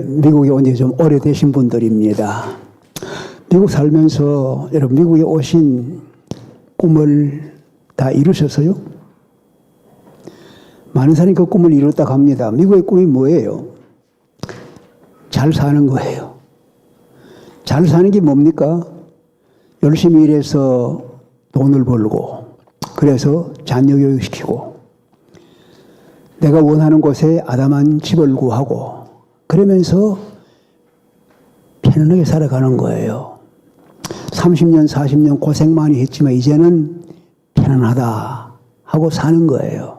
미국에 온 지 좀 오래되신 분들입니다. 미국 살면서 여러분 미국에 오신 꿈을 다 이루셨어요? 많은 사람이 그 꿈을 이뤘다고 합니다. 미국의 꿈이 뭐예요? 잘 사는 거예요. 잘 사는 게 뭡니까? 열심히 일해서 돈을 벌고 그래서 자녀 교육시키고 내가 원하는 곳에 아담한 집을 구하고 그러면서 편안하게 살아가는 거예요. 30년, 40년 고생 많이 했지만 이제는 편안하다 하고 사는 거예요.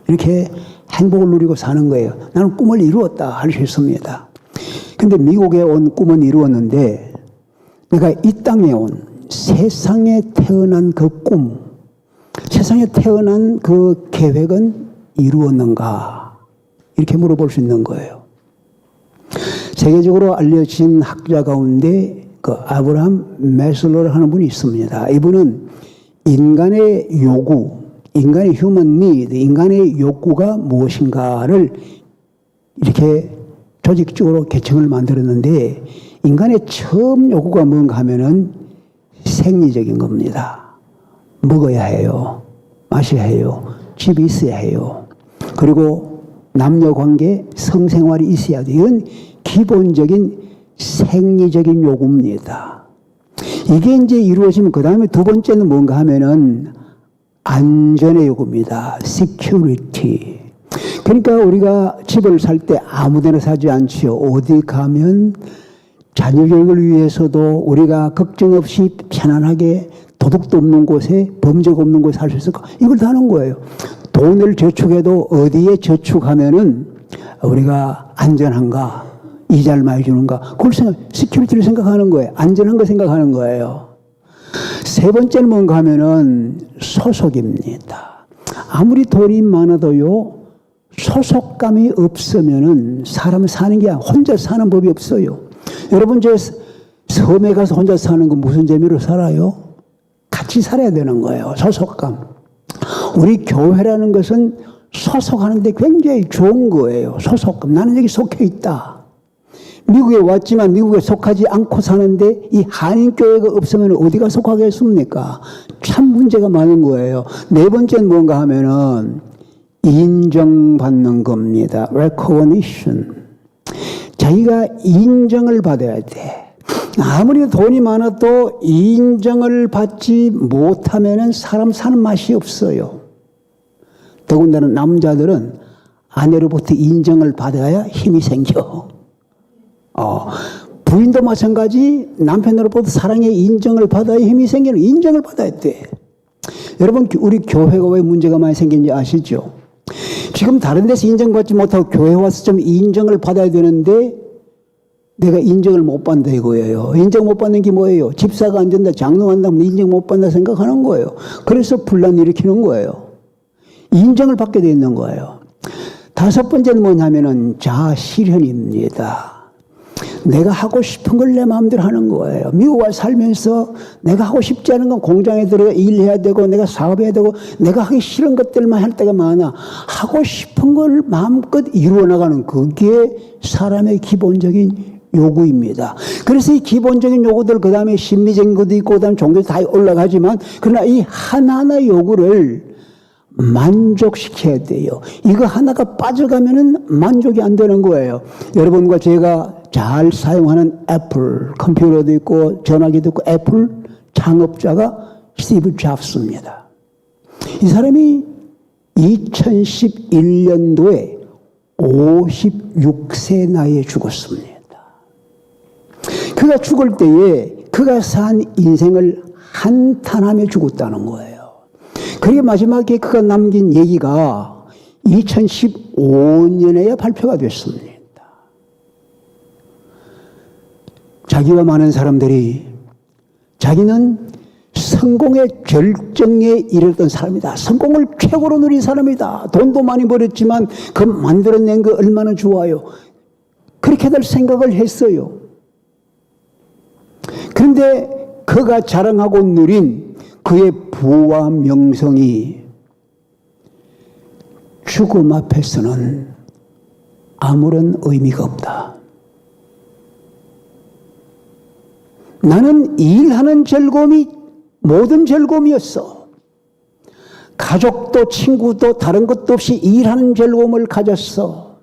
이렇게 행복을 누리고 사는 거예요. 나는 꿈을 이루었다 할 수 있습니다. 근데 미국에 온 꿈은 이루었는데 내가 이 땅에 온 세상에 태어난 그 꿈, 세상에 태어난 그 계획은 이루었는가? 이렇게 물어볼 수 있는 거예요. 세계적으로 알려진 학자 가운데 그 아브라함 매슬로를 하는 분이 있습니다. 이분은 인간의 요구, 인간의 human need, 인간의 욕구가 무엇인가를 이렇게 조직적으로 계층을 만들었는데 인간의 처음 욕구가 뭔가 하면은 생리적인 겁니다. 먹어야 해요. 마셔야 해요. 집이 있어야 해요. 그리고 남녀관계, 성생활이 있어야 돼요. 이건 기본적인 생리적인 요구입니다. 이게 이제 이루어지면 그 다음에 두 번째는 뭔가 하면은 안전의 요구입니다. security. 그러니까 우리가 집을 살 때 아무 데나 사지 않지요. 어디 가면 자녀 교육을 위해서도 우리가 걱정 없이 편안하게 도둑도 없는 곳에 범죄가 없는 곳에 살 수 있을까? 이걸 다 하는 거예요. 돈을 저축해도 어디에 저축하면은 우리가 안전한가? 이자를 많이 주는가? 그걸 시큐리티를 생각하는 거예요. 안전한 거 생각하는 거예요. 세 번째는 뭔가 하면은 소속입니다. 아무리 돈이 많아도요, 소속감이 없으면은 사람 사는 게 혼자 사는 법이 없어요. 여러분, 저 섬에 가서 혼자 사는 건 무슨 재미로 살아요? 같이 살아야 되는 거예요. 소속감. 우리 교회라는 것은 소속하는데 굉장히 좋은 거예요. 소속감. 나는 여기 속해 있다. 미국에 왔지만 미국에 속하지 않고 사는데 이 한인교회가 없으면 어디가 속하겠습니까? 참 문제가 많은 거예요. 네 번째는 뭔가 하면은 인정받는 겁니다. recognition. 자기가 인정을 받아야 돼. 아무리 돈이 많아도 인정을 받지 못하면은 사람 사는 맛이 없어요. 더군다나 남자들은 아내로부터 인정을 받아야 힘이 생겨. 부인도 마찬가지 남편으로부터 사랑의 인정을 받아야 힘이 생기는 인정을 받아야 돼. 여러분 우리 교회가 왜 문제가 많이 생긴지 아시죠? 지금 다른 데서 인정받지 못하고 교회 와서 좀 인정을 받아야 되는데 내가 인정을 못 받는다 이거예요. 인정 못 받는 게 뭐예요? 집사가 안 된다, 장로한다면 인정 못 받는다 생각하는 거예요. 그래서 분란 일으키는 거예요. 인정을 받게 돼 있는 거예요. 다섯 번째는 뭐냐면은 자아실현입니다. 내가 하고 싶은 걸 내 마음대로 하는 거예요. 미국 와 살면서 내가 하고 싶지 않은 건 공장에 들어가 일해야 되고 내가 사업해야 되고 내가 하기 싫은 것들만 할 때가 많아. 하고 싶은 걸 마음껏 이루어 나가는 그게 사람의 기본적인 요구입니다. 그래서 이 기본적인 요구들 그 다음에 심리적인 것도 있고 그 다음에 종교도 다 올라가지만 그러나 이 하나하나 요구를 만족시켜야 돼요. 이거 하나가 빠져가면은 만족이 안 되는 거예요. 여러분과 제가 잘 사용하는 애플, 컴퓨터도 있고 전화기도 있고 애플 창업자가 스티브 잡스입니다. 이 사람이 2011년도에 56세 나이에 죽었습니다. 그가 죽을 때에 그가 산 인생을 한탄하며 죽었다는 거예요. 그게 마지막에 그가 남긴 얘기가 2015년에야 발표가 됐습니다. 자기와 많은 사람들이 자기는 성공의 절정에 이르렀던 사람이다. 성공을 최고로 누린 사람이다. 돈도 많이 벌었지만 그 만들어낸 거 얼마나 좋아요. 그렇게들 생각을 했어요. 그런데 그가 자랑하고 누린 그의 부와 명성이 죽음 앞에서는 아무런 의미가 없다. 나는 일하는 즐거움이 모든 즐거움이었어. 가족도 친구도 다른 것도 없이 일하는 즐거움을 가졌어.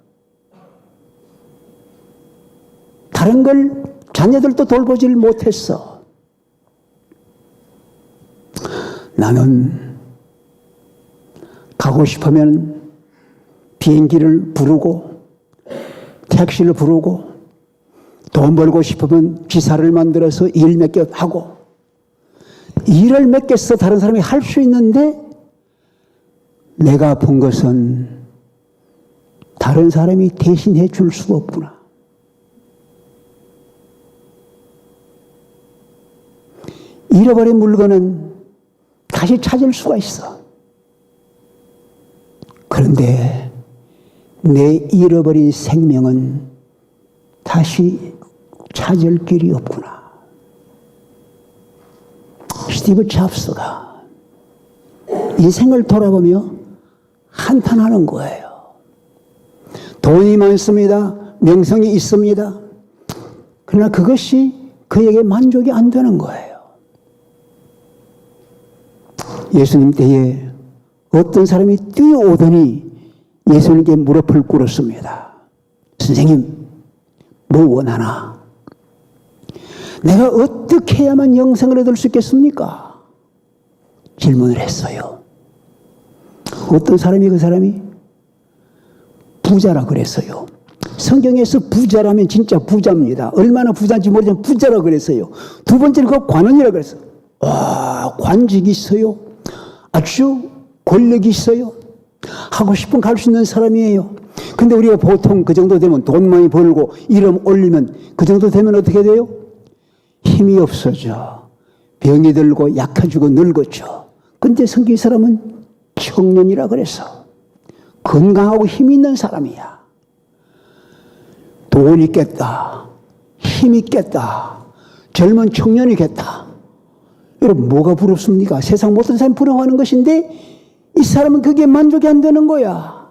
다른 걸 자녀들도 돌보질 못했어. 나는 가고 싶으면 비행기를 부르고 택시를 부르고 돈 벌고 싶으면 기사를 만들어서 일 몇 개 하고 일을 몇 개 써 다른 사람이 할 수 있는데 내가 본 것은 다른 사람이 대신해 줄 수가 없구나. 잃어버린 물건은 다시 찾을 수가 있어. 그런데 내 잃어버린 생명은 다시 찾을 길이 없구나. 스티브 잡스가 인생을 돌아보며 한탄하는 거예요. 돈이 많습니다. 명성이 있습니다. 그러나 그것이 그에게 만족이 안 되는 거예요. 예수님 때에 어떤 사람이 뛰어오더니 예수님께 무릎을 꿇었습니다. 선생님, 뭐 원하나? 내가 어떻게 해야만 영생을 얻을 수 있겠습니까? 질문을 했어요. 어떤 사람이 그 사람이 부자라 그랬어요. 성경에서 부자라면 진짜 부자입니다. 얼마나 부자인지 모르지만 부자라 그랬어요. 두 번째는 그 관원이라 그랬어요. 와, 관직이 있어요. 아주 권력이 있어요. 하고 싶으면 갈 수 있는 사람이에요. 근데 우리가 보통 그 정도 되면 돈 많이 벌고 이름 올리면 그 정도 되면 어떻게 돼요? 힘이 없어져. 병이 들고 약해지고 늙어져. 근데 성경 사람은 청년이라 그래서 건강하고 힘이 있는 사람이야. 돈 있겠다. 힘 있겠다. 젊은 청년이겠다. 여러분, 뭐가 부럽습니까? 세상 모든 사람이 부러워하는 것인데 이 사람은 그게 만족이 안 되는 거야.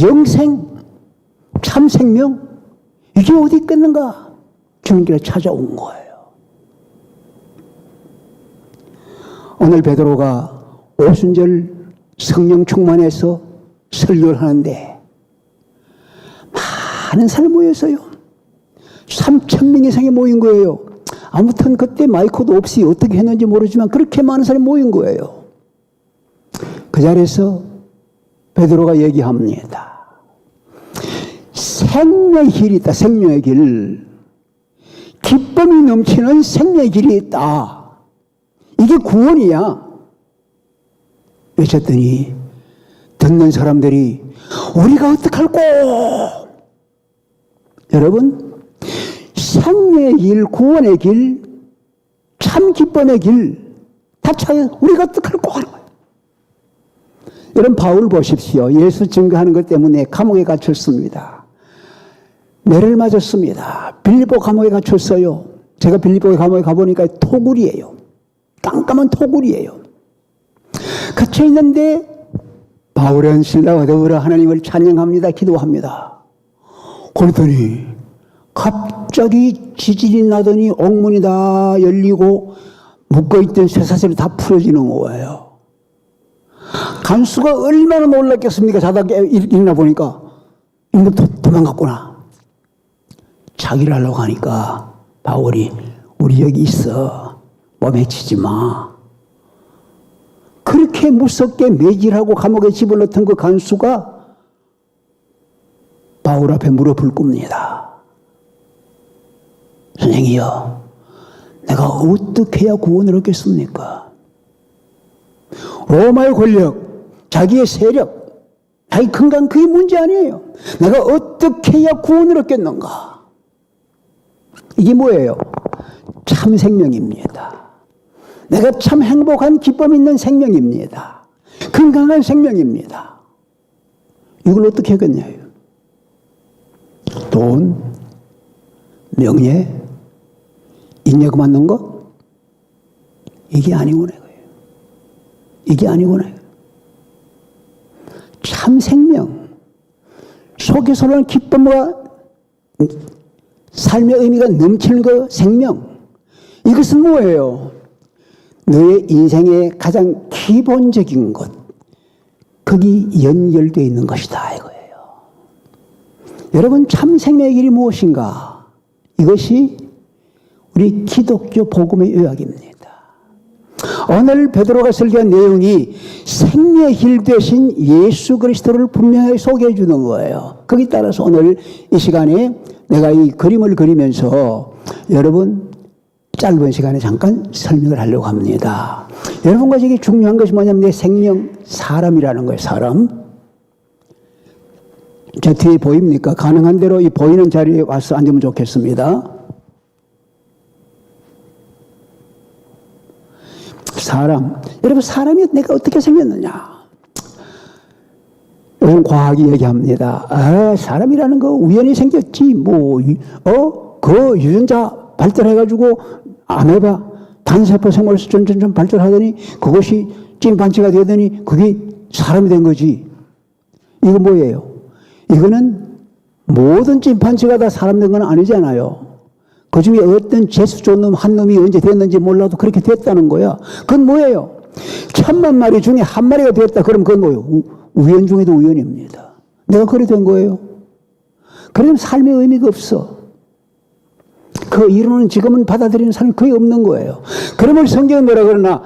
영생, 참 생명, 이게 어디 있겠는가? 주님께서 찾아온 거예요. 오늘 베드로가 오순절 성령 충만해서 설교를 하는데 많은 사람이 모였어요. 3,000명 이상이 모인 거예요. 아무튼 그때 마이크도 없이 어떻게 했는지 모르지만 그렇게 많은 사람이 모인 거예요. 그 자리에서 베드로가 얘기합니다. 생명의 길이 있다. 생명의 길. 기쁨이 넘치는 생명의 길이 있다. 이게 구원이야. 외쳤더니 듣는 사람들이 우리가 어떡할꼬? 여러분, 생명의 길, 구원의 길, 참 기쁨의 길 다 찾아 우리가 어떡할꼬 하는 거예요. 여러분, 바울 보십시오. 예수 증거하는 것 때문에 감옥에 갇혔습니다. 매를 맞았습니다. 빌립보 감옥에 갇혔어요. 제가 빌립보 감옥에 가보니까 토굴이에요. 깜깜한 토굴이에요. 갇혀 있는데 바울은 신라와 더불어 하나님을 찬양합니다. 기도합니다. 그러더니 갑자기 지진이 나더니 옥문이 다 열리고 묶어있던 쇠사슬이 다 풀어지는 거예요. 간수가 얼마나 놀랐겠습니까? 자다가 일어나 보니까 이놈 도망갔구나. 자기를 하려고 하니까 바울이 우리 여기 있어. 몸에 치지 마. 그렇게 무섭게 매질하고 감옥에 집어넣던 그 간수가 바울 앞에 무릎을 꿇습니다. 선생이여, 내가 어떻게 해야 구원을 얻겠습니까? 로마의 권력, 자기의 세력, 자기 건강, 그게 문제 아니에요. 내가 어떻게 해야 구원을 얻겠는가? 이게 뭐예요? 참 생명입니다. 내가 참 행복한 기쁨 있는 생명입니다. 건강한 생명입니다. 이걸 어떻게 하겠냐요? 돈, 명예, 인력 맞는 거? 이게 아니구나. 이게 아니구나. 참 생명, 속에서 오는 기쁨과 삶의 의미가 넘치는 그 생명, 이것은 뭐예요? 너의 인생의 가장 기본적인 것, 거기 연결되어 있는 것이다 이거예요. 여러분, 참 생명의 길이 무엇인가? 이것이 우리 기독교 복음의 요약입니다. 오늘 베드로가 설교한 내용이 생명의 길 되신 예수 그리스도를 분명히 소개해 주는 거예요. 거기 따라서 오늘 이 시간에 내가 이 그림을 그리면서 여러분 짧은 시간에 잠깐 설명을 하려고 합니다. 여러분과 제게 중요한 것이 뭐냐면 내 생명, 사람이라는 거예요. 사람. 저 뒤에 보입니까? 가능한 대로 이 보이는 자리에 와서 앉으면 좋겠습니다. 사람. 여러분, 사람이 내가 어떻게 생겼느냐? 요즘 과학이 얘기합니다. 사람이라는 거 우연히 생겼지. 그 유전자 발달해가지고 아메바, 단세포 생물에서 점점 발달하더니 그것이 찐판치가 되더니 그게 사람이 된 거지. 이거 뭐예요? 이거는 모든 찐판치가 다 사람 된 건 아니잖아요. 그 중에 어떤 재수 좋은 놈 한 놈이 언제 됐는지 몰라도 그렇게 됐다는 거야. 그건 뭐예요? 1000만 마리 중에 한 마리가 됐다. 그럼 그건 뭐예요? 우연 중에도 우연입니다. 내가 그래 된 거예요. 그러면 삶의 의미가 없어. 그 이론은 지금은 받아들이는 사람이 거의 없는 거예요. 그러면 성경은 뭐라 그러나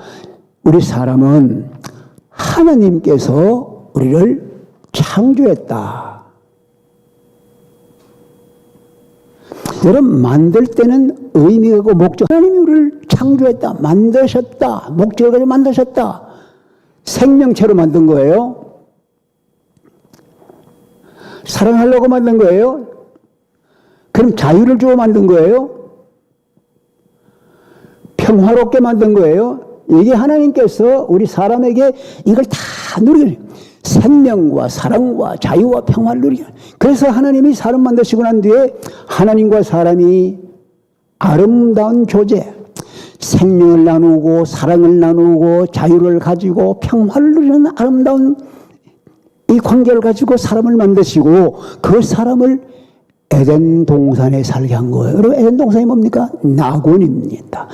우리 사람은 하나님께서 우리를 창조했다. 여러분, 만들 때는 의미가 있고 목적. 하나님이 우리를 창조했다. 만드셨다. 목적을 가지고 만드셨다. 생명체로 만든 거예요. 사랑하려고 만든 거예요. 그럼 자유를 주어 만든 거예요. 평화롭게 만든 거예요. 이게 하나님께서 우리 사람에게 이걸 다 누리게, 생명과 사랑과 자유와 평화를 누리게. 그래서 하나님이 사람 만드시고 난 뒤에 하나님과 사람이 아름다운 교제, 생명을 나누고 사랑을 나누고 자유를 가지고 평화를 누리는 아름다운 이 관계를 가지고 사람을 만드시고 그 사람을 에덴 동산에 살게 한 거예요. 여러분, 에덴 동산이 뭡니까? 낙원입니다.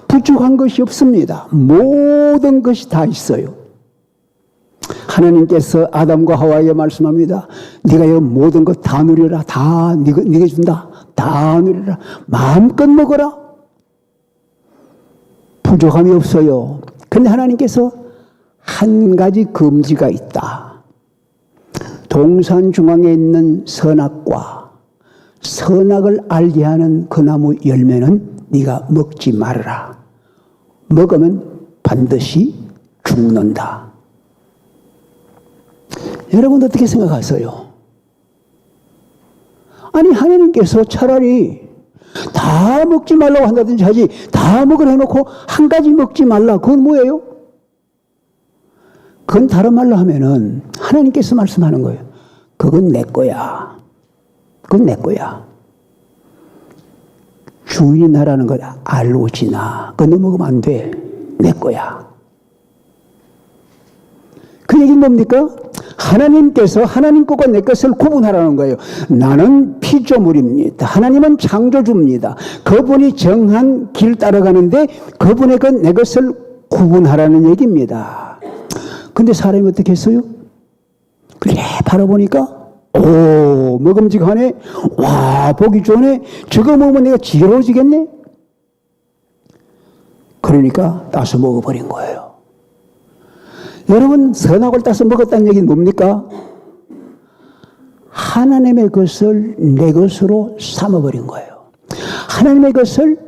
부족한 것이 없습니다. 모든 것이 다 있어요. 하나님께서 아담과 하와에게 말씀합니다. 네가 이 모든 것 다 누려라. 다 네게 준다. 다 누려라. 마음껏 먹어라. 부족함이 없어요. 그런데 하나님께서 한 가지 금지가 있다. 동산 중앙에 있는 선악과 선악을 알게 하는 그 나무 열매는 네가 먹지 말아라. 먹으면 반드시 죽는다. 여러분 어떻게 생각하세요? 아니, 하나님께서 차라리 다 먹지 말라고 한다든지 하지, 다 먹으라 해놓고 한 가지 먹지 말라. 그건 뭐예요? 그건 다른 말로 하면은 하나님께서 말씀하는 거예요. 그건 내 거야. 그건 내 거야. 주인이 나라는 걸 알고 지나. 그거 너 먹으면 안 돼. 내 거야. 그 얘기는 뭡니까? 하나님께서 하나님 것과 내 것을 구분하라는 거예요. 나는 피조물입니다. 하나님은 창조주입니다. 그분이 정한 길 따라가는데 그분의 것, 내 것을 구분하라는 얘기입니다. 근데 사람이 어떻게 했어요? 그래 바라보니까 먹음직하네. 와, 보기 좋네. 저거 먹으면 내가 지겨워지겠네. 그러니까 따서 먹어버린 거예요. 여러분, 선악을 따서 먹었다는 얘기는 뭡니까? 하나님의 것을 내 것으로 삼아버린 거예요. 하나님의 것을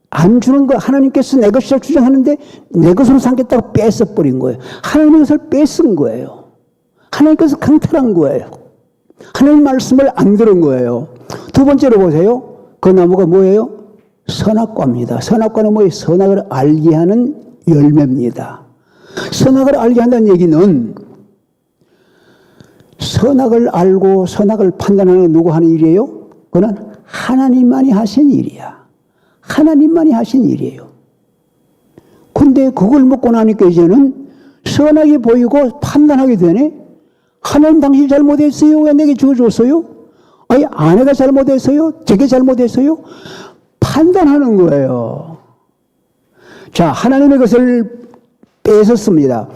안 주는 거, 하나님께서 내 것이라고 주장하는데 내 것으로 삼겠다고 뺏어버린 거예요. 하나님의 것을 뺏은 거예요. 하나님께서 강탈한 거예요. 하나님 말씀을 안 들은 거예요. 두 번째로 보세요. 그 나무가 뭐예요? 선악과입니다. 선악과는 뭐예요? 선악을 알게 하는 열매입니다. 선악을 알게 한다는 얘기는 선악을 알고 선악을 판단하는 건 누구 하는 일이에요? 그건 하나님만이 하신 일이야. 하나님만이 하신 일이에요. 근데 그걸 먹고 나니까 이제는 선악이 보이고 판단하게 되네. 하나님 당신이 잘못했어요? 왜 내게 주어줬어요? 아니, 아내가 잘못했어요? 저게 잘못했어요? 판단하는 거예요. 자, 하나님의 것을 뺏었습니다.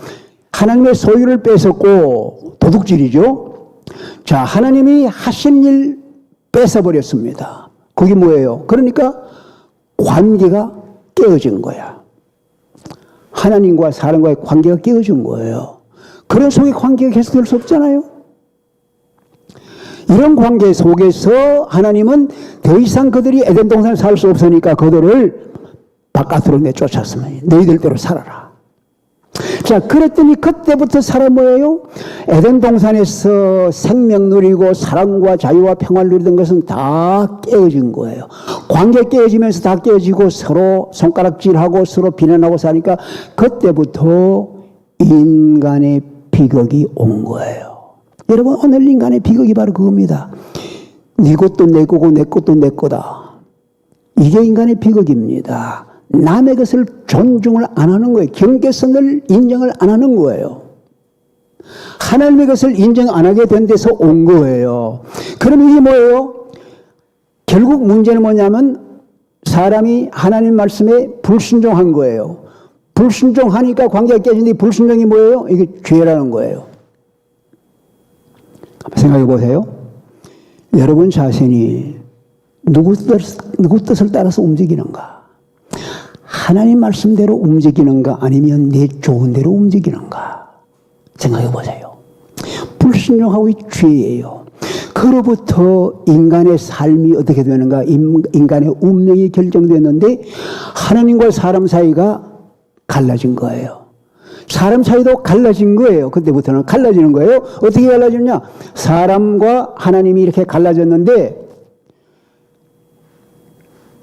하나님의 소유를 뺏었고 도둑질이죠. 자, 하나님이 하신 일 뺏어버렸습니다. 그게 뭐예요? 그러니까 관계가 깨어진 거야. 하나님과 사람과의 관계가 깨어진 거예요. 그런 속에 관계가 계속될 수 없잖아요. 이런 관계 속에서 하나님은 더 이상 그들이 에덴 동산에 살 수 없으니까 그들을 바깥으로 내쫓았습니다. 너희들 대로 살아라. 자, 그랬더니 그때부터 사람 뭐예요? 에덴 동산에서 생명 누리고 사랑과 자유와 평화를 누리던 것은 다 깨어진 거예요. 관계 깨어지면서 다 깨어지고 서로 손가락질하고 서로 비난하고 사니까 그때부터 인간의 비극이 온 거예요. 여러분, 오늘 인간의 비극이 바로 그겁니다. 네 것도 내 거고 내 것도 내 거다. 이게 인간의 비극입니다. 남의 것을 존중을 안 하는 거예요. 경계선을 인정을 안 하는 거예요. 하나님의 것을 인정 안 하게 된 데서 온 거예요. 그럼 이게 뭐예요? 결국 문제는 뭐냐면 사람이 하나님 말씀에 불순종한 거예요. 불순종하니까 관계가 깨진데 불순종이 뭐예요? 이게 죄라는 거예요. 생각해 보세요. 여러분 자신이 누구 뜻을 따라서 움직이는가? 하나님 말씀대로 움직이는가? 아니면 내 좋은 대로 움직이는가? 생각해 보세요. 불순종하고 죄예요. 그로부터 인간의 삶이 어떻게 되는가? 인간의 운명이 결정됐는데 하나님과 사람 사이가 갈라진 거예요. 사람 사이도 갈라진 거예요. 그때부터는 갈라지는 거예요. 어떻게 갈라졌냐? 사람과 하나님이 이렇게 갈라졌는데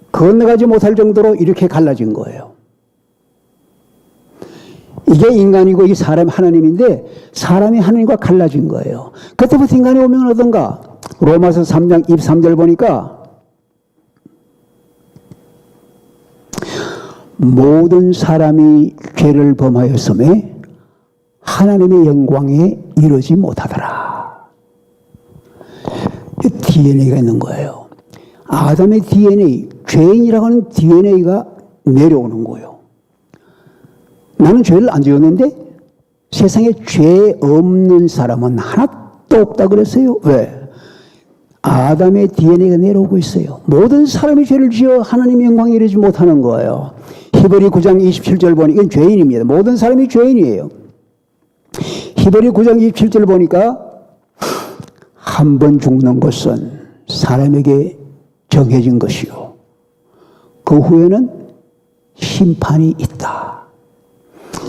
건너가지 못할 정도로 이렇게 갈라진 거예요. 이게 인간이고 이게 사람 하나님인데 사람이 하나님과 갈라진 거예요. 그때부터 인간의 운명은 어떤가? 로마서 3장 23절 보니까 모든 사람이 죄를 범하였음에 하나님의 영광에 이르지 못하더라. DNA가 있는 거예요. 아담의 DNA, 죄인이라고 하는 DNA가 내려오는 거예요. 나는 죄를 안 지었는데 세상에 죄 없는 사람은 하나도 없다 그랬어요. 왜? 아담의 DNA가 내려오고 있어요. 모든 사람이 죄를 지어 하나님의 영광에 이르지 못하는 거예요. 히브리 9장 27절 보니까 이건 죄인입니다. 모든 사람이 죄인이에요. 히브리 9장 27절 보니까 한 번 죽는 것은 사람에게 정해진 것이요. 그 후에는 심판이 있다.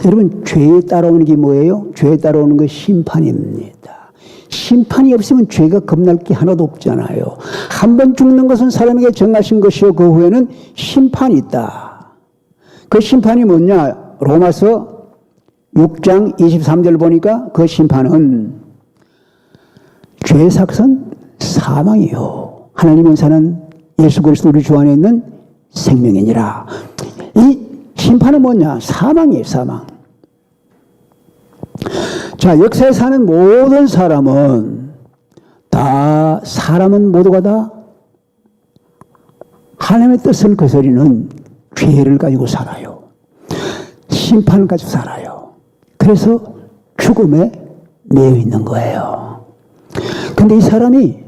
여러분, 죄에 따라오는 게 뭐예요? 죄에 따라오는 게 심판입니다. 심판이 없으면 죄가 겁날 게 하나도 없잖아요. 한 번 죽는 것은 사람에게 정하신 것이요. 그 후에는 심판이 있다. 그 심판이 뭐냐? 로마서 6장 23절 보니까 그 심판은 죄의 삭은 사망이요. 하나님의 사는 예수 그리스도 우리 주 안에 있는 생명이니라. 이 심판은 뭐냐? 사망이에요, 사망. 자, 역사에 사는 모든 사람은 사람은 모두가 다 하나님의 뜻을 거스리는 죄를 가지고 살아요. 심판을 가지고 살아요. 그래서 죽음에 매여 있는 거예요. 근데 이 사람이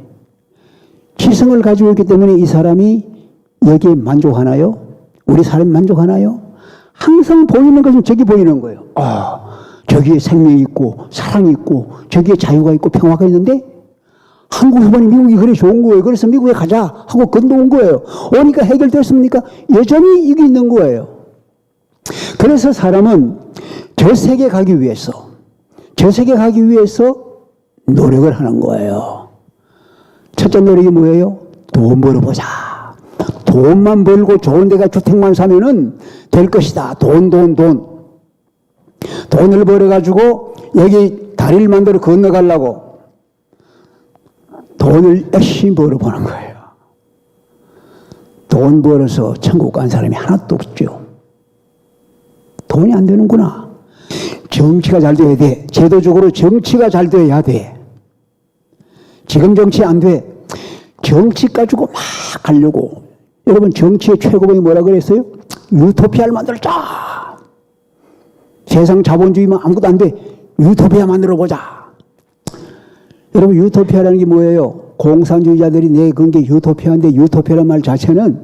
지성을 가지고 있기 때문에 이 사람이 여기에 만족하나요? 우리 사람이 만족하나요? 항상 보이는 것은 저기 보이는 거예요. 저기에 생명이 있고 사랑이 있고 저기에 자유가 있고 평화가 있는데 한국 후반이 미국이 그래 좋은 거예요. 그래서 미국에 가자 하고 건너온 거예요. 오니까 해결됐습니까? 여전히 이게 있는 거예요. 그래서 사람은 저 세계 가기 위해서 노력을 하는 거예요. 첫째 노력이 뭐예요? 돈 벌어보자. 돈만 벌고 좋은 데가 주택만 사면은 될 것이다. 돈을 벌어가지고 여기 다리를 만들어 건너가려고 돈을 열심히 벌어보는 거예요. 돈 벌어서 천국 간 사람이 하나도 없죠. 돈이 안 되는구나. 정치가 잘 돼야 돼. 제도적으로 정치가 잘 돼야 돼. 지금 정치 안 돼. 정치 가지고 막 하려고. 여러분, 정치의 최고봉이 뭐라 그랬어요? 유토피아를 만들자. 세상 자본주의면 아무것도 안 돼. 유토피아 만들어보자. 여러분, 유토피아라는 게 뭐예요? 공산주의자들이 내건 게 유토피아인데, 유토피아라는 말 자체는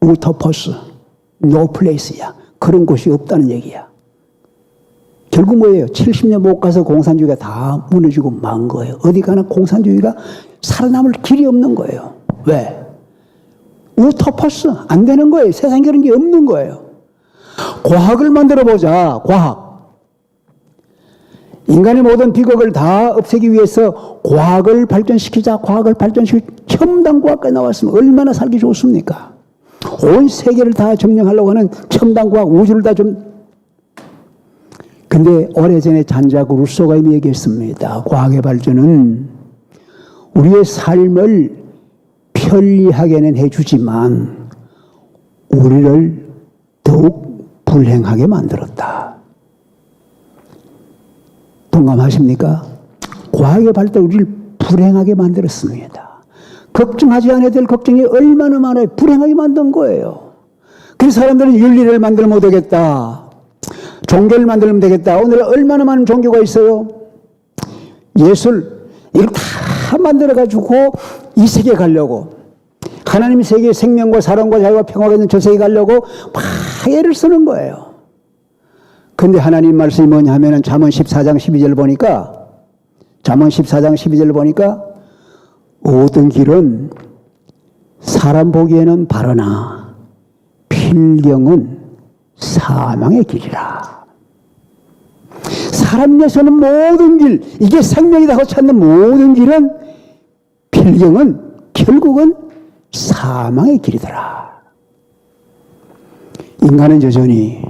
우토퍼스, 노 플레이스야. 그런 곳이 없다는 얘기야. 결국 뭐예요? 70년 못 가서 공산주의가 다 무너지고 만 거예요. 어디 가나 공산주의가 살아남을 길이 없는 거예요. 왜? 우토퍼스 안 되는 거예요. 세상에 그런 게 없는 거예요. 과학을 만들어보자. 과학. 인간의 모든 비극을 다 없애기 위해서 과학을 발전시키자. 과학을 발전시키자. 첨단과학까지 나왔으면 얼마나 살기 좋습니까? 온 세계를 다 점령하려고 하는 첨단과학, 우주를 다 근데 오래전에 잔자크 루소가 이미 얘기했습니다. 과학의 발전은 우리의 삶을 편리하게는 해주지만 우리를 더욱 불행하게 만들었다. 동감하십니까? 과학의 발달 우리를 불행하게 만들었습니다. 걱정하지 않아야 될 걱정이 얼마나 많아요. 불행하게 만든 거예요. 그래서 사람들은 윤리를 만들면 못 되겠다. 종교를 만들면 되겠다. 오늘 얼마나 많은 종교가 있어요. 예술 이걸 다 만들어가지고 이 세계에 가려고, 하나님 세계의 생명과 사랑과 자유와 평화가 있는 저 세계에 가려고 막 애를 쓰는 거예요. 근데 하나님 말씀이 뭐냐 하면은 잠언 14장 12절 보니까, 잠언 14장 12절 보니까 모든 길은 사람 보기에는 바르나 필경은 사망의 길이라. 사람 내서는 모든 길, 이게 생명이다 하고 찾는 모든 길은, 필경은 결국은 사망의 길이더라. 인간은 여전히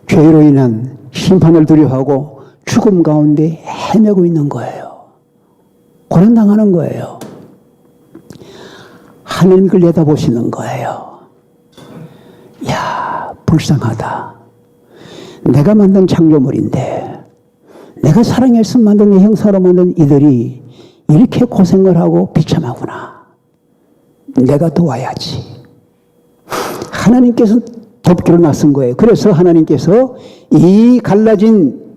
죄로 인한 심판을 두려워하고 죽음 가운데 헤매고 있는 거예요. 고난당하는 거예요. 하나님 그걸 내다보시는 거예요. 야, 불쌍하다. 내가 만든 창조물인데, 내가 사랑해서 만든 내 형사로 만든 이들이 이렇게 고생을 하고 비참하구나. 내가 도와야지. 하나님께서 돕기로 나선 거예요. 그래서 하나님께서 이 갈라진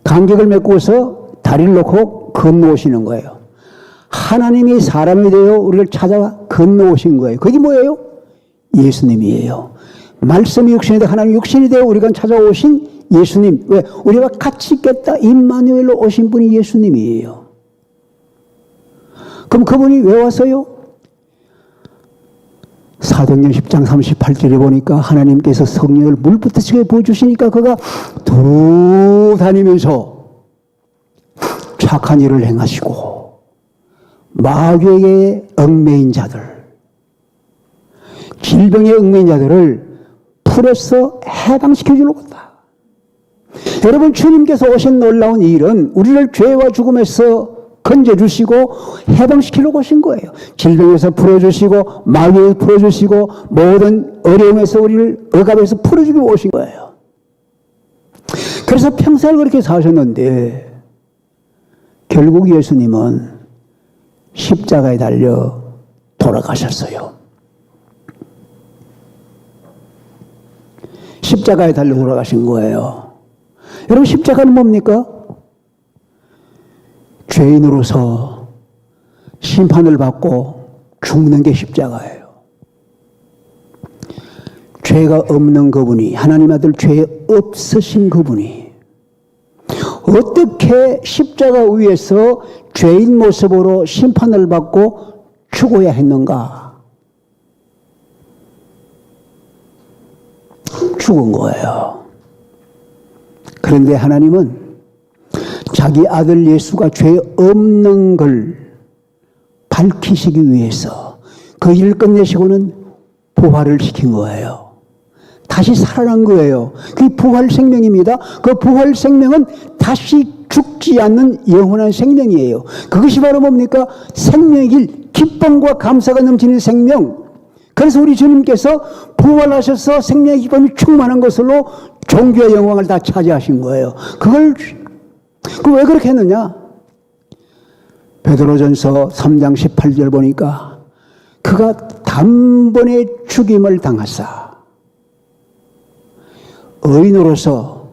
간격을 메꾸어서 다리를 놓고 건너오시는 거예요. 하나님이 사람이 되어 우리를 찾아와 건너오신 거예요. 그게 뭐예요? 예수님이에요. 말씀이 육신이 되어 하나님 육신이 되어 우리가 찾아오신 예수님. 왜? 우리가 같이 있겠다 임마누엘로 오신 분이 예수님이에요. 그럼 그분이 왜 왔어요? 사도행전 10장 38절에 보니까 하나님께서 성령을 물부터 지게 부어주시니까 그가 두루 다니면서 착한 일을 행하시고 마귀에게 얽매인 자들, 질병에 얽매인 자들을 풀어서 해방시켜 주려고 한다. 여러분, 주님께서 오신 놀라운 일은 우리를 죄와 죽음에서 건져주시고 해방시키려고 오신 거예요. 질병에서 풀어주시고 마귀에서 풀어주시고 모든 어려움에서 우리를 억압에서 풀어주기 오신 거예요. 그래서 평생을 그렇게 사셨는데 결국 예수님은 십자가에 달려 돌아가셨어요. 십자가에 달려 돌아가신 거예요. 여러분, 십자가는 뭡니까? 죄인으로서 심판을 받고 죽는 게 십자가예요. 죄가 없는 그분이, 하나님 아들 죄 없으신 그분이 어떻게 십자가 위에서 죄인 모습으로 심판을 받고 죽어야 했는가? 죽은 거예요. 그런데 하나님은 자기 아들 예수가 죄 없는 걸 밝히시기 위해서 그 일을 끝내시고는 부활을 시킨 거예요. 다시 살아난 거예요. 그게 부활 생명입니다. 그 부활 생명은 다시 죽지 않는 영원한 생명이에요. 그것이 바로 뭡니까? 생명의 길, 기쁨과 감사가 넘치는 생명. 그래서 우리 주님께서 부활하셔서 생명의 기쁨이 충만한 것으로 종교의 영광을 다 차지하신 거예요. 그걸 왜 그렇게 했느냐? 베드로전서 3장 18절 보니까 그가 단번에 죽임을 당하사 의인으로서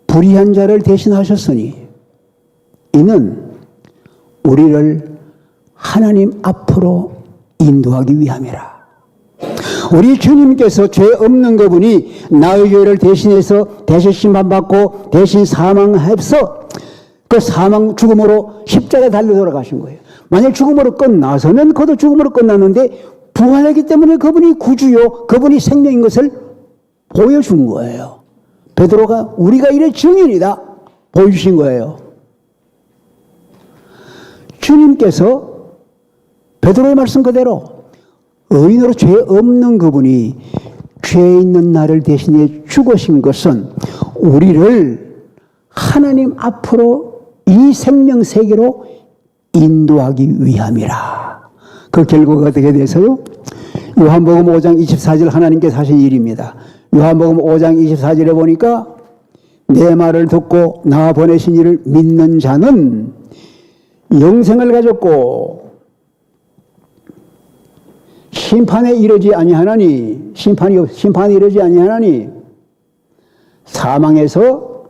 불의한 자를 대신하셨으니 이는 우리를 하나님 앞으로 인도하기 위함이라. 우리 주님께서 죄 없는 그분이 나의 죄를 대신해서 대신 심판받고 대신 사망해서 그 사망 죽음으로 십자가에 달려 돌아가신 거예요. 만약 죽음으로 끝나서는 그도 죽음으로 끝났는데 부활하기 때문에 그분이 구주요, 그분이 생명인 것을 보여준 거예요. 베드로가 우리가 이래 증인이다 보여주신 거예요. 주님께서 베드로의 말씀 그대로 의인으로 죄 없는 그분이 죄 있는 나를 대신해 죽으신 것은 우리를 하나님 앞으로 이 생명 세계로 인도하기 위함이라. 그 결과가 어떻게 돼서요? 요한복음 5장 24절 하나님께서 하신 일입니다. 요한복음 5장 24절에 보니까 내 말을 듣고 나 보내신 이를 믿는 자는 영생을 가졌고 심판에 이르지 아니하나니 심판에 이르지 아니하나니 사망에서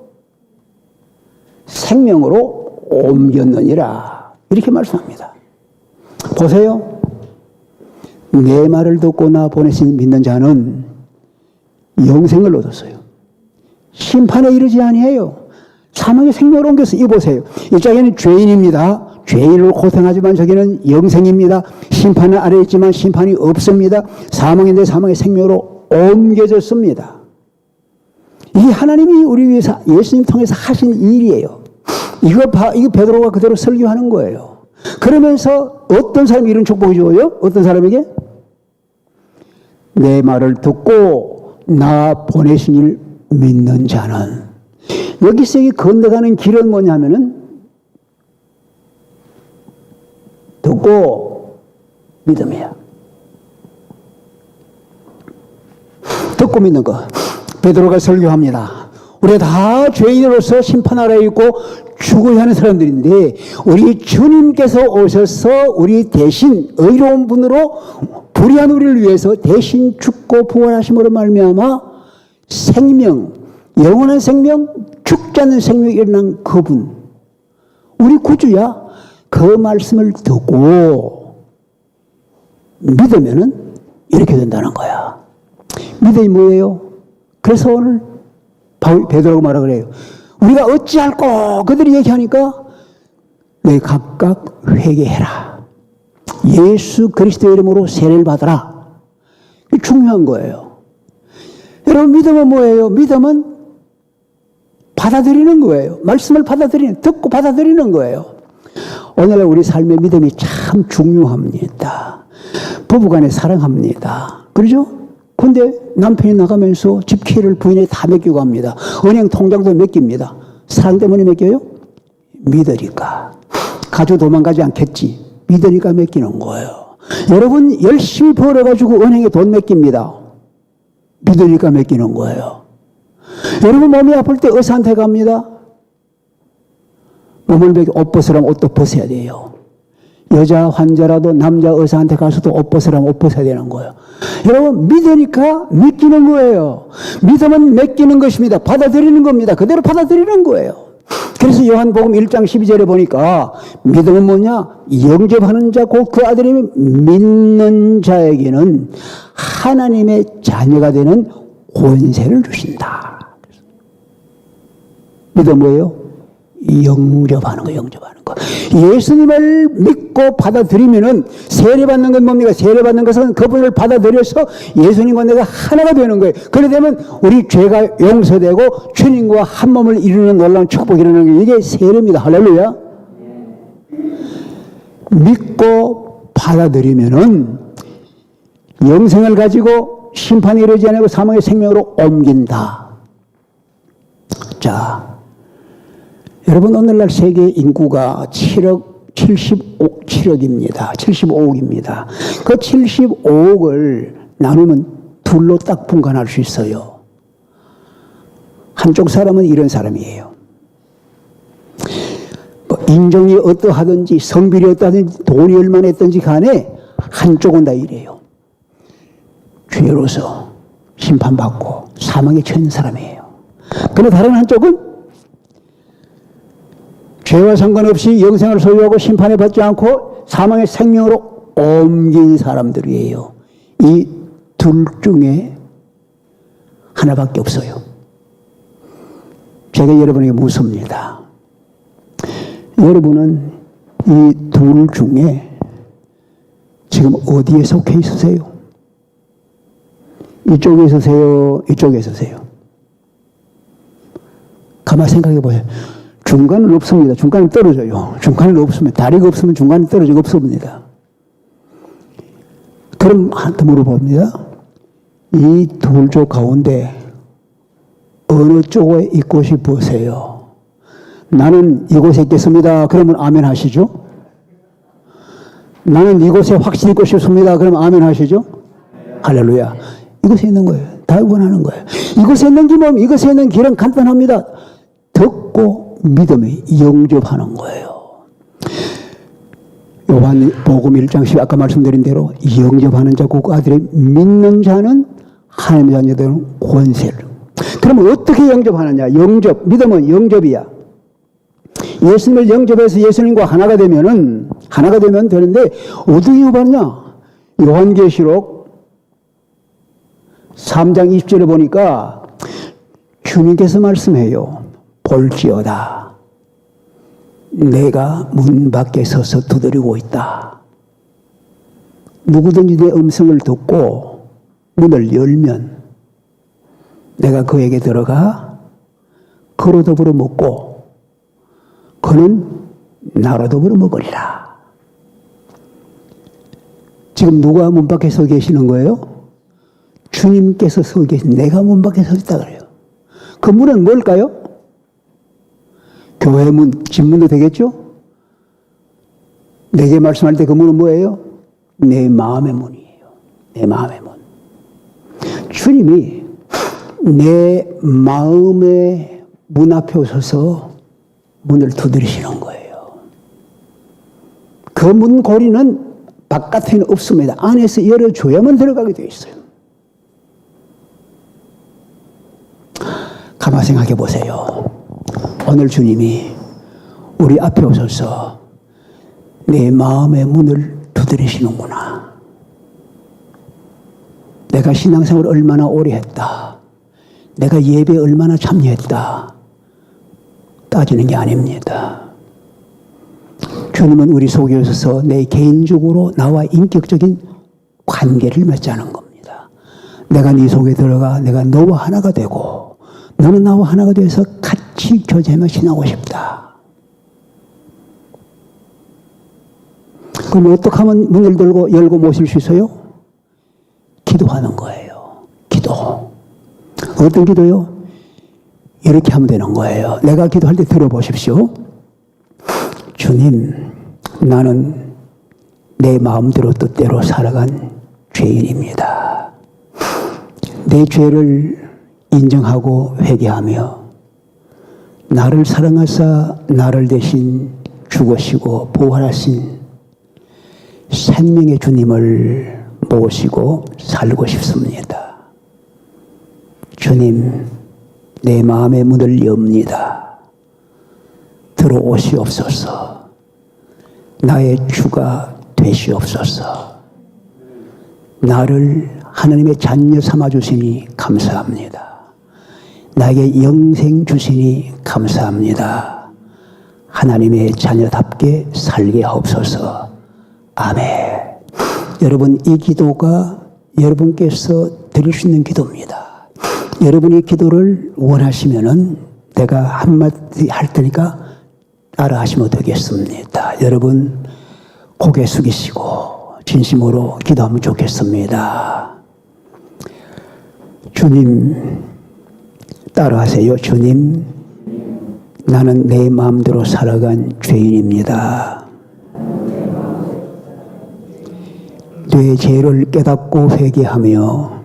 생명으로 옮겼느니라. 이렇게 말씀합니다. 보세요. 내 말을 듣고 나 보내신 믿는 자는 영생을 얻었어요. 심판에 이르지 아니해요. 사망의 생명으로 옮겼어요. 이 보세요. 이 짝에는 죄인입니다. 죄인으로 고생하지만 저기는 영생입니다. 심판은 아래 있지만 심판이 없습니다. 사망인데 사망의 생명으로 옮겨졌습니다. 이게 하나님이 우리 위해서 예수님 통해서 하신 일이에요. 이거 베드로가 그대로 설교하는 거예요. 그러면서 어떤 사람이 이런 축복이 줘요? 어떤 사람에게? 내 말을 듣고 나 보내신 일 믿는 자는. 여기서 이 건너가는 길은 뭐냐면은 듣고 믿음이야. 듣고 믿는 거. 베드로가 설교합니다. 우리가 다 죄인으로서 심판 아래에 있고 죽어야 하는 사람들인데 우리 주님께서 오셔서 우리 대신 의로운 분으로 불의한 우리를 위해서 대신 죽고 부활하심으로 말미암아 생명, 영원한 생명, 죽지 않는 생명이 일어난 그분, 우리 구주야. 그 말씀을 듣고 믿으면은 이렇게 된다는 거야. 믿음이 뭐예요? 그래서 오늘 베드로가 뭐라 그래요? 우리가 어찌할꼬 그들이 얘기하니까 너희 각각 회개해라. 예수 그리스도의 이름으로 세례를 받아라. 이게 중요한 거예요. 여러분 믿음은 뭐예요? 믿음은 받아들이는 거예요. 말씀을 듣고 받아들이는 거예요. 오늘날 우리 삶의 믿음이 참 중요합니다. 부부간에 사랑합니다. 그러죠? 근데 남편이 나가면서 집키를 부인에 다 맡기고 갑니다. 은행 통장도 맡깁니다. 사랑 때문에 맡겨요? 믿으니까. 가지고 도망가지 않겠지. 믿으니까 맡기는 거예요. 여러분 열심히 벌어가지고 은행에 돈 맡깁니다. 믿으니까 맡기는 거예요. 여러분 몸이 아플 때 의사한테 갑니다. 몸을 먹여 옷 벗으라면 옷도 벗어야 돼요. 여자 환자라도 남자 의사한테 가서도 옷 벗으라면 옷 벗어야 되는 거예요. 여러분 믿으니까 맡기는 거예요. 믿음은 맡기는 것입니다. 받아들이는 겁니다. 그대로 받아들이는 거예요. 그래서 요한복음 1장 12절에 보니까 믿음은 뭐냐? 영접하는 자 곧 그 아들이 믿는 자에게는 하나님의 자녀가 되는 권세를 주신다. 믿음 뭐예요? 영접하는 거, 영접하는 거. 예수님을 믿고 받아들이면은 세례받는 건 뭡니까? 세례받는 것은 그분을 받아들여서 예수님과 내가 하나가 되는 거예요. 그래 되면 우리 죄가 용서되고 주님과 한 몸을 이루는 놀라운 축복이 일어나는 게 이게 세례입니다. 할렐루야. 믿고 받아들이면은 영생을 가지고 심판이 이르지 않고 사망의 생명으로 옮긴다. 자. 여러분 오늘날 세계 인구가 7억입니다. 75억입니다. 그 75억을 나누면 둘로 딱 분간할 수 있어요. 한쪽 사람은 이런 사람이에요. 뭐 인종이 어떠하든지 성별이 어떠하든지 돈이 얼마나 했든지 간에 한쪽은 다 이래요. 죄로서 심판받고 사망에 처한 사람이에요. 그런데 다른 한쪽은 죄와 상관없이 영생을 소유하고 심판에 받지 않고 사망의 생명으로 옮긴 사람들이에요. 이 둘 중에 하나밖에 없어요. 제가 여러분에게 묻습니다. 여러분은 이 둘 중에 지금 어디에 속해 있으세요? 이쪽에 있으세요? 이쪽에 있으세요? 가만히 생각해 보세요. 중간은 없습니다. 중간은 떨어져요. 중간은 없습니다. 다리가 없으면 중간은 떨어지고 없습니다. 그럼 한테 물어봅니다. 이 둘 쪽 가운데 어느 쪽에 있고 싶으세요? 나는 이곳에 있겠습니다. 그러면 아멘 하시죠? 나는 이곳에 확실히 있고 싶습니다. 그러면 아멘 하시죠? 할렐루야. 이곳에 있는 거예요. 다 원하는 거예요. 이곳에 있는 길은, 이곳에 있는 길은 간단합니다. 듣고 믿음에 영접하는 거예요. 요한복음 1장 10 아까 말씀드린 대로 영접하는 자 곧 아들의 믿는 자는 하나님의 자녀들은 권세를. 그러면 어떻게 영접하느냐? 영접, 믿음은 영접이야. 예수님을 영접해서 예수님과 하나가 되면 되는데 어떻게 영접하느냐? 요한계시록 3장 20절에 보니까 주님께서 말씀해요. 볼지어다. 내가 문 밖에 서서 두드리고 있다. 누구든지 내 음성을 듣고 문을 열면 내가 그에게 들어가 그로 더불어 먹고 그는 나로 더불어 먹으리라. 지금 누가 문 밖에 서 계시는 거예요? 주님께서 서 계신, 내가 문 밖에 서 있다 그래요. 그 문은 뭘까요? 교회 문, 집 문도 되겠죠? 내게 말씀할 때 그 문은 뭐예요? 내 마음의 문이에요. 내 마음의 문. 주님이 내 마음의 문 앞에 오셔서 문을 두드리시는 거예요. 그 문고리는 바깥에는 없습니다. 안에서 열어줘야만 들어가게 되어 있어요. 가만 생각해 보세요. 오늘 주님이 우리 앞에 오셔서 내 마음의 문을 두드리시는구나. 내가 신앙생활을 얼마나 오래 했다. 내가 예배에 얼마나 참여했다. 따지는 게 아닙니다. 주님은 우리 속에 오셔서 내 개인적으로 나와 인격적인 관계를 맺자는 겁니다. 내가 네 속에 들어가 내가 너와 하나가 되고 너는 나와 하나가 돼서 같이 교제하며 지나고 싶다. 그럼 어떻게 하면 문을 열고 모실 수 있어요? 기도하는 거예요. 기도. 어떤 기도요? 이렇게 하면 되는 거예요. 내가 기도할 때 들어보십시오. 주님, 나는 내 마음대로 뜻대로 살아간 죄인입니다. 내 죄를 인정하고 회개하며 나를 사랑하사 나를 대신 죽으시고 부활하신 생명의 주님을 모시고 살고 싶습니다. 주님, 내 마음의 문을 엽니다. 들어오시옵소서. 나의 주가 되시옵소서. 나를 하나님의 자녀 삼아주시니 감사합니다. 나에게 영생 주시니 감사합니다. 하나님의 자녀답게 살게 하옵소서. 아멘. 여러분, 이 기도가 여러분께서 드릴 수 있는 기도입니다. 여러분이 기도를 원하시면은 내가 한마디 할 테니까 따라 하시면 되겠습니다. 여러분, 고개 숙이시고 진심으로 기도하면 좋겠습니다. 주님, 따라 하세요. 주님, 나는 내 마음대로 살아간 죄인입니다. 내 죄를 깨닫고 회개하며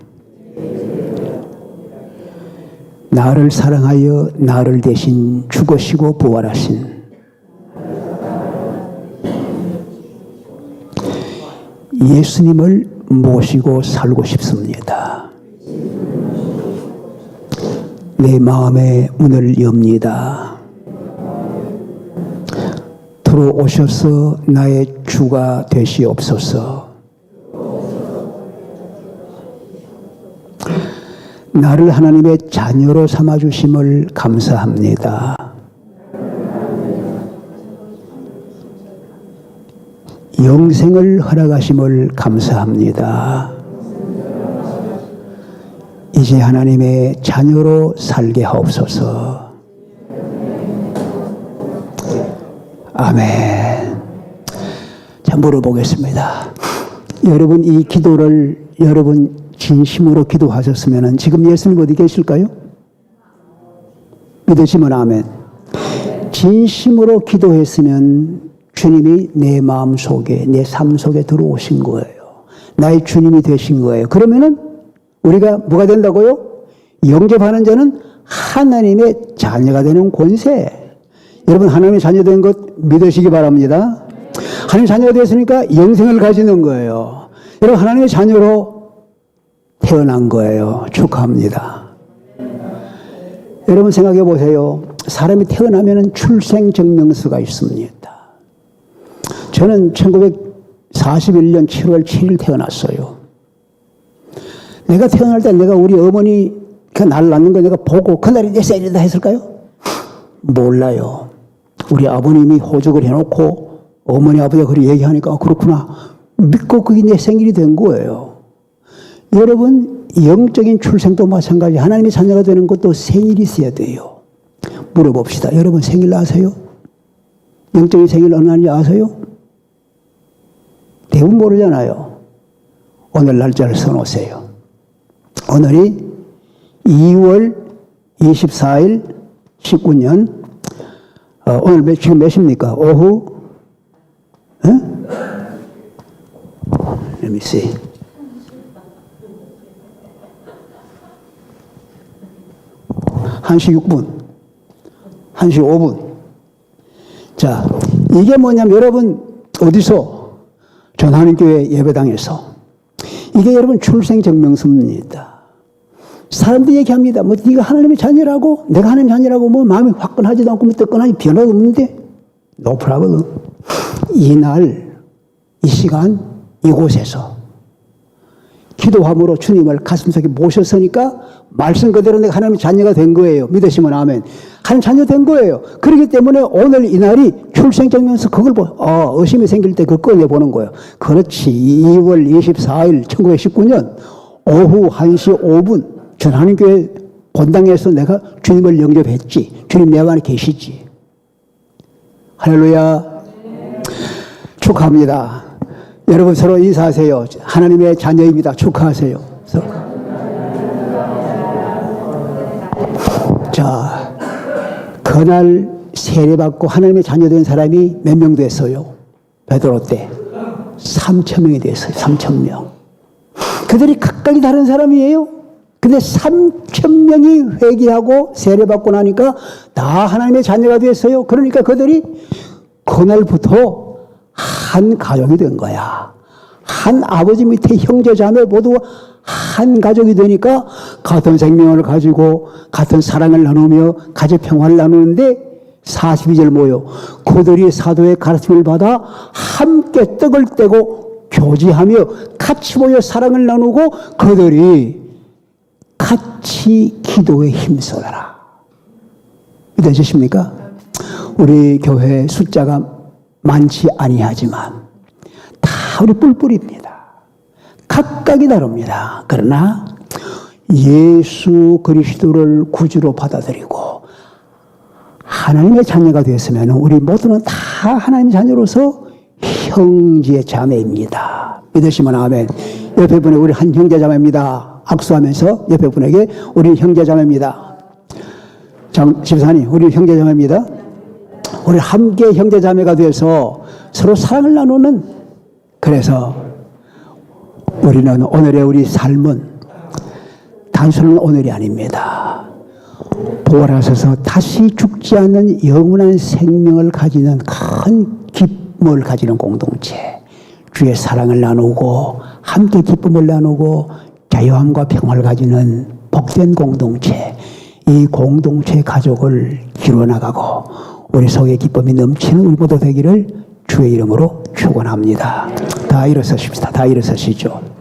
나를 사랑하여 나를 대신 죽으시고 부활하신 예수님을 모시고 살고 싶습니다. 내 마음의 문을 엽니다. 들어오셔서 나의 주가 되시옵소서. 나를 하나님의 자녀로 삼아주심을 감사합니다. 영생을 허락하심을 감사합니다. 이제 하나님의 자녀로 살게 하옵소서. 아멘. 자, 물어보겠습니다. 여러분, 이 기도를 여러분 진심으로 기도하셨으면 지금 예수님 어디 계실까요? 믿으시면 아멘. 진심으로 기도했으면 주님이 내 마음 속에, 내 삶 속에 들어오신 거예요. 나의 주님이 되신 거예요. 그러면은 우리가 뭐가 된다고요? 영접하는 자는 하나님의 자녀가 되는 권세. 여러분, 하나님의 자녀 된 것 믿으시기 바랍니다. 하나님의 자녀가 되었으니까 영생을 가지는 거예요. 여러분, 하나님의 자녀로 태어난 거예요. 축하합니다. 여러분 생각해 보세요. 사람이 태어나면 출생증명서가 있습니다. 저는 1941년 7월 7일 태어났어요. 내가 태어날 때 내가 우리 어머니 날 낳는 거 내가 보고 그날이 내 생일이다 했을까요? 몰라요. 우리 아버님이 호적을 해놓고 어머니 아버지가 그렇게 얘기하니까 그렇구나 믿고 그게 내 생일이 된 거예요. 여러분, 영적인 출생도 마찬가지. 하나님의 자녀가 되는 것도 생일이 있어야 돼요. 물어봅시다. 여러분 생일 아세요? 영적인 생일 어느 날인지 아세요? 대부분 모르잖아요. 오늘 날짜를 써놓으세요. 오늘이 2월 24일 19년 오늘 지금 몇 시입니까? 오후 Let me see. 1시 6분, 1시 5분. 자, 이게 뭐냐면 여러분 어디서? 전 하나님교회 예배당에서. 이게 여러분 출생증명서입니다. 사람들이 얘기합니다. 뭐 네가 하나님의 자녀라고? 내가 하나님의 자녀라고 뭐 마음이 화끈하지도 않고 뭐 뜨끈하지 변화도 없는데? No problem. 이날, 이 시간, 이곳에서 기도함으로 주님을 가슴속에 모셨으니까 말씀 그대로 내가 하나님의 자녀가 된 거예요. 믿으시면 아멘. 하나님 자녀 된 거예요. 그렇기 때문에 오늘 이날이 출생증명서 그걸 의심이 생길 때 그걸 꺼내보는 거예요. 그렇지. 2월 24일 1919년 오후 1시 5분 전 하나님교회 본당에서 내가 주님을 영접했지. 주님 내 안에 계시지. 할렐루야. 축하합니다. 여러분 서로 인사하세요. 하나님의 자녀입니다. 축하하세요. 자, 그날 세례받고 하나님의 자녀 된 사람이 몇 명 됐어요? 베드로 때 3,000명이 됐어요. 3,000명. 그들이 각각이 다른 사람이에요. 근데 3,000명이 회개하고 세례받고 나니까 다 하나님의 자녀가 됐어요. 그러니까 그들이 그날부터 한 가족이 된 거야. 한 아버지 밑에 형제 자매 모두 한 가족이 되니까 같은 생명을 가지고 같은 사랑을 나누며 가족 평화를 나누는데 42절 뭐요? 그들이 사도의 가르침을 받아 함께 떡을 떼고 교제하며 같이 모여 사랑을 나누고 그들이 같이 기도에 힘써라. 믿어지십니까? 우리 교회 숫자가 많지 아니하지만 다 우리 뿔뿔입니다. 각각이 다릅니다. 그러나 예수 그리스도를 구주로 받아들이고 하나님의 자녀가 되었으면 우리 모두는 다 하나님의 자녀로서 형제 자매입니다. 믿으시면 아멘. 옆에 분에 우리 한 형제 자매입니다. 악수하면서 옆에 분에게 우리 형제 자매입니다. 집사님, 우리 형제 자매입니다. 우리 함께 형제 자매가 되어서 서로 사랑을 나누는, 그래서 우리는 오늘의 우리 삶은 단순한 오늘이 아닙니다. 부활하셔서 다시 죽지 않는 영원한 생명을 가지는 큰 기쁨을 가지는 공동체, 주의 사랑을 나누고 함께 기쁨을 나누고 자유함과 평화를 가지는 복된 공동체, 이 공동체 가족을 기뤄나가고 우리 속에 기쁨이 넘치는 우리 모두 되기를 주의 이름으로 축원합니다. 다 일어서십시다. 다 일어서시죠.